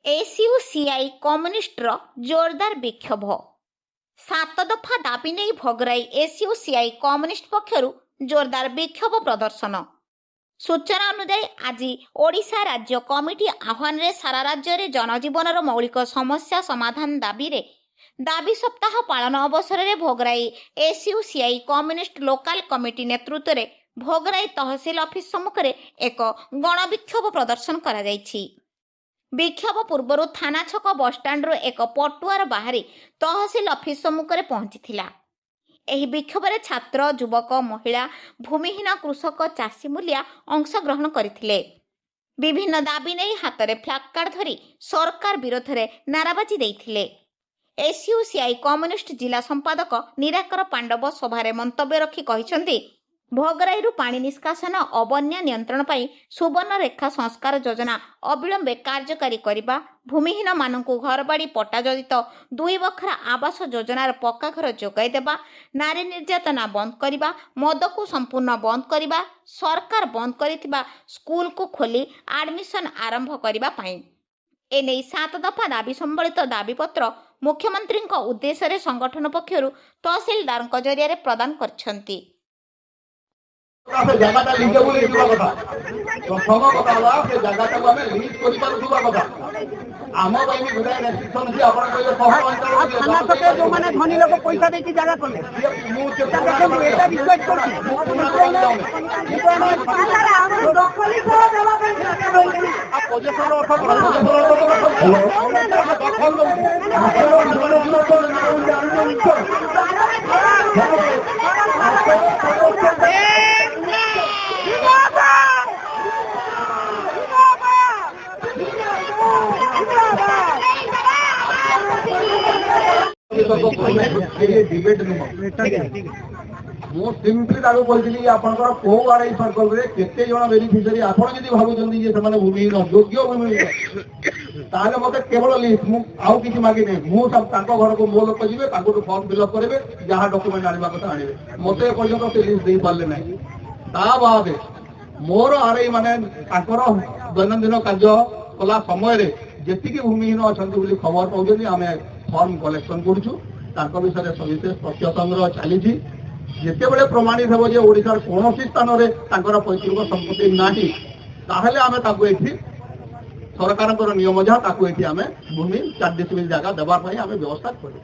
SUCI कम्युनिस्टर जोरदार विक्षोभ 7 दफा दाबी नहीं भोगराई एसयूसीआई कम्युनिस्ट पक्षर जोरदार विक्षोभ प्रदर्शन। सूचना अनुसार आज ओडिशा राज्य कमिटी आह्वान रे सारा राज्य रे जनजीवन मौलिक समस्या समाधान दाबी सप्ताह पालन अवसर में Bhograi SUCI communist local committee नेतृत्व में भोगराई तहसिल ऑफिस सम्मुख में एक गणविक्षोभ प्रदर्शन करा जायछि। विक्षोभ पूर्व थाना छक बसस्टाण्रु एक पटुआर बाहरी तहसिल ऑफिस सम्मुख में पहुंची। एही विक्षोभ में छात्र युवक महिला भूमिहीन कृषक चाषी मूलिया अंशग्रहण करथिले। विभिन्न दाबी नहीं हाथ में फ्लैगकार्ड धरी सरकार विरोध में नाराबाजी देइथिले। एसयूसीआई कम्युनिस्ट जिला संपादक निराकर पांडव सभारे मंतव्य रखी कहिसंती भोगराई पानी निष्कासन अबन्या नियंत्रण पाई सुवर्ण रेखा संस्कार योजना अविलंबे कार्यकारी करने, भूमिहीन मानकु घरबाड़ी पट्टा जड़ित 2 बखरा आवास योजनार पक्का घर जोगाई देबा, नारी निर्यातना बंद करने, मद को संपूर्ण बंद करने, सरकार बंद करिथिबा स्कूल को खोली एडमिशन आरंभ करने एने 7 दफा दाबी संबलित दाबीपत्र मुख्यमंत्री उद्देश्य संगठन पक्षर तहसिलदार जरिया प्रदान करछंती। जगह लीजेबल कथा प्रथम कथा से जगह आम लिज कथा आम गोटे रेस्ट्रिक्शन अच्छी आप जो मैंने धनी लोग पैसा देती जगह कले डिबेट मुझे आपंकर कौ आरआई सर्कल में केते जन बेनिफिशियरी आप भावुं भूमिहीन योग्य भूमिहीन ताले मत केवल लिस्ट आउ कि मागे नहीं घर को मो लोक जी फर्म फिलअप करेंगे जहाँ डॉक्यूमेंट आने कथा आने मत पर्यटन से लिस्ट दे पारे ना ता बाद मोर आरआई माने दैनंदिन कार्य कला समय जी भूमिहीन अच्छा खबर पाँच आम फर्म कलेक्शन करुँ विषय सविशेष तथ्य संग्रह चली जिते बड़े प्रमाणित हो ओडिशार कौन स्थान में पैतृक संपत्ति नाही ताहले आमे ताकू एठी सरकार नियम जहाँ आम भूमि 4 डेसिमिल जगह देवाई आम व्यवस्था करूँ।